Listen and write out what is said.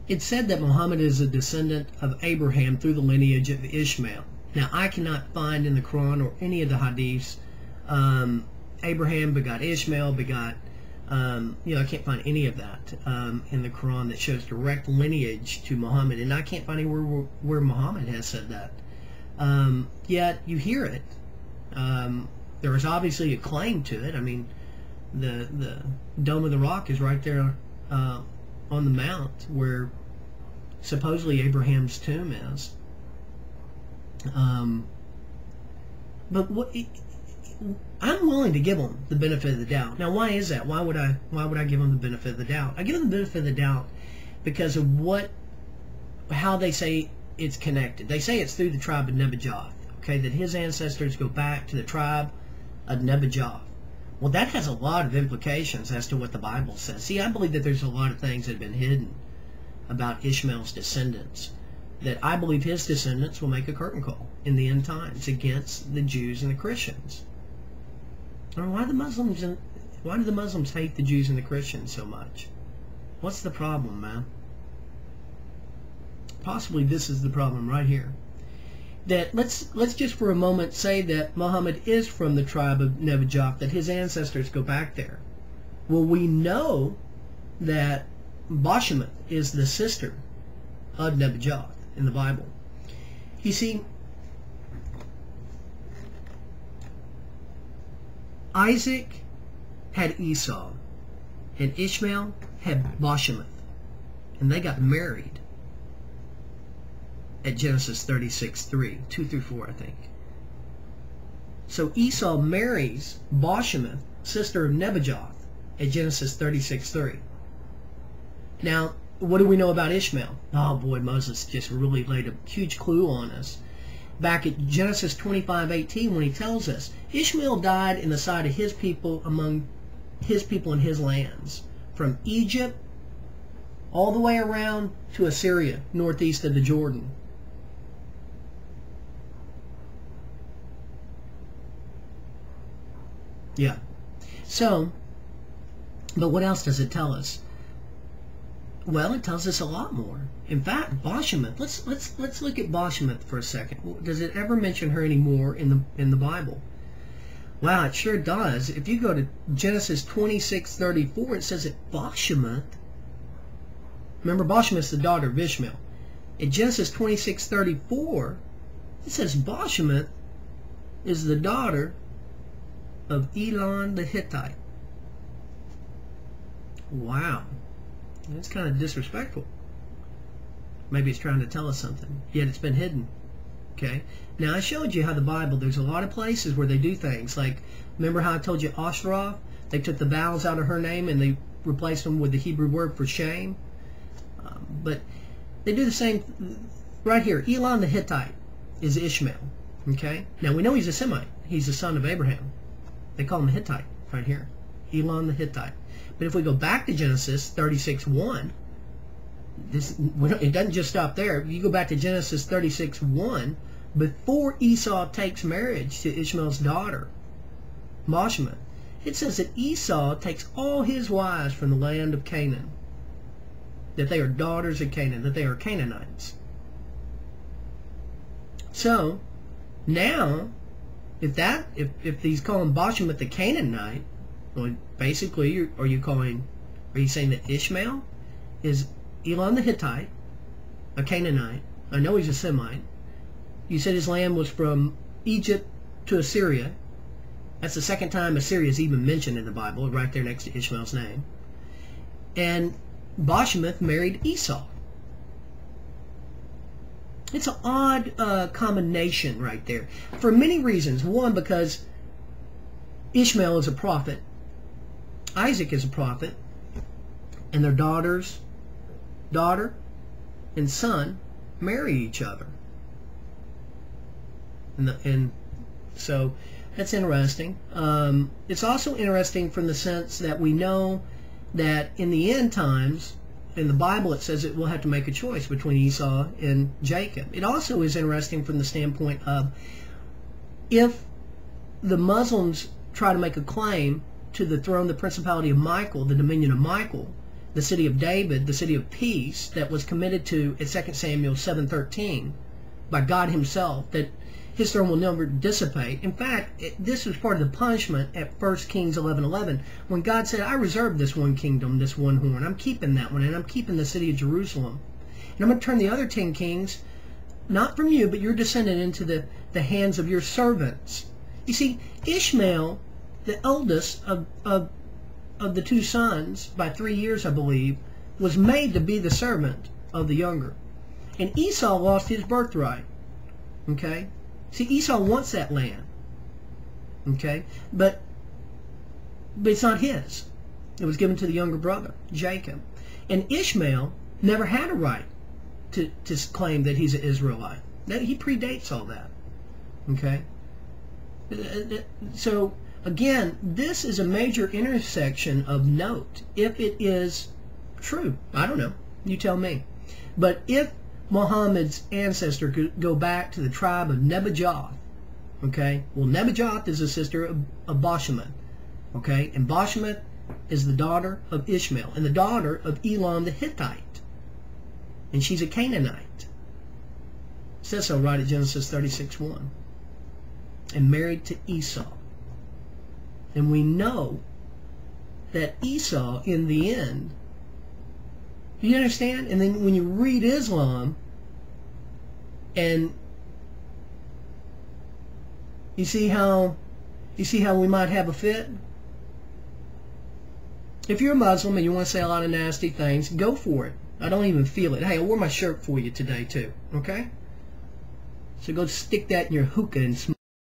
It's said that Muhammad is a descendant of Abraham through the lineage of Ishmael. Now, I cannot find in the Quran or any of the hadiths Abraham begot Ishmael, begot, I can't find any of that in the Quran that shows direct lineage to Muhammad, and I can't find anywhere where Muhammad has said that. Yet, you hear it. There is obviously a claim to it. I mean, the Dome of the Rock is right there on the mount where supposedly Abraham's tomb is. But I'm willing to give them the benefit of the doubt. Now, why is that? Why would I give them the benefit of the doubt? I give them the benefit of the doubt because of how they say it's connected. They say it's through the tribe of Nebajoth. Okay, that his ancestors go back to the tribe of Nebajoth. Well, that has a lot of implications as to what the Bible says. See, I believe that there's a lot of things that have been hidden about Ishmael's descendants, that I believe his descendants will make a curtain call in the end times against the Jews and the Christians. I mean, why do the Muslims hate the Jews and the Christians so much? What's the problem, man? Possibly this is the problem right here. That let's just for a moment say that Muhammad is from the tribe of Nebajoth, that his ancestors go back there. Well, we know that Bashemoth is the sister of Nebajoth in the Bible. You see, Isaac had Esau, and Ishmael had Bashemoth, and they got married at Genesis 36:3, 2 through 4, I think. So Esau marries Bashemoth, sister of Nebajoth, at Genesis 36:3. Now, what do we know about Ishmael? Oh boy, Moses just really laid a huge clue on us. Back at Genesis 25:18, when he tells us, Ishmael died in the sight of his people, among his people in his lands, from Egypt all the way around to Assyria, northeast of the Jordan. Yeah. So, but what else does it tell us? Well, it tells us a lot more. In fact, Bashemoth. Let's look at Bashemoth for a second. Does it ever mention her anymore in the Bible? Wow, it sure does. If you go to Genesis 26:34, it says that Bashemoth. Remember, Bashemoth's the daughter of Ishmael. In Genesis 26:34, it says Bashemoth is the daughter of Elon the Hittite. Wow. That's kind of disrespectful. Maybe it's trying to tell us something, yet it's been hidden. Okay? Now, I showed you how the Bible, there's a lot of places where they do things. Like, remember how I told you Ashtoreth? They took the vowels out of her name and they replaced them with the Hebrew word for shame. But they do the same right here. Elon the Hittite is Ishmael. Okay? Now, we know he's a Semite. He's the son of Abraham. They call him a Hittite right here. Elon the Hittite. But if we go back to Genesis 36:1, it doesn't just stop there. You go back to Genesis 36:1, before Esau takes marriage to Ishmael's daughter, Bashemoth, it says that Esau takes all his wives from the land of Canaan, that they are daughters of Canaan, that they are Canaanites. So, now, if these call him Bashemoth the Canaanite, well, basically, are you saying that Ishmael is Elon the Hittite, a Canaanite? I know he's a Semite. You said his land was from Egypt to Assyria. That's the second time Assyria is even mentioned in the Bible, right there next to Ishmael's name. And Bashemoth married Esau. It's an odd combination right there, for many reasons. One, because Ishmael is a prophet, Isaac is a prophet, and their daughter and son marry each other. And so that's interesting. It's also interesting from the sense that we know that in the end times, in the Bible it says that we'll have to make a choice between Esau and Jacob. It also is interesting from the standpoint of, if the Muslims try to make a claim to the throne, the principality of Michael, the dominion of Michael, the city of David, the city of peace, that was committed to in 2 Samuel 7:13 by God himself, that his throne will never dissipate. In fact, this was part of the punishment at 1 Kings 11:11, when God said, I reserve this one kingdom, this one horn. I'm keeping that one, and I'm keeping the city of Jerusalem. And I'm going to turn the other 10 kings, not from you, but your descendant, into the hands of your servants. You see, Ishmael, the eldest of the 2 sons, by 3 years, I believe, was made to be the servant of the younger. And Esau lost his birthright. Okay? See, Esau wants that land. Okay? But it's not his. It was given to the younger brother, Jacob. And Ishmael never had a right to claim that he's an Israelite. He predates all that. Okay? So, again, this is a major intersection of note, if it is true. I don't know. You tell me. But if Muhammad's ancestor could go back to the tribe of Nebajoth, okay? Well, Nebajoth is a sister of Bashemuth, okay? And Bashemuth is the daughter of Ishmael and the daughter of Elam the Hittite. And she's a Canaanite. It says so right at Genesis 36:1. And married to Esau. And we know that Esau, in the end, you understand? And then when you read Islam, and you see how we might have a fit? If you're a Muslim and you want to say a lot of nasty things, go for it. I don't even feel it. Hey, I wore my shirt for you today too, okay? So go stick that in your hookah and smoke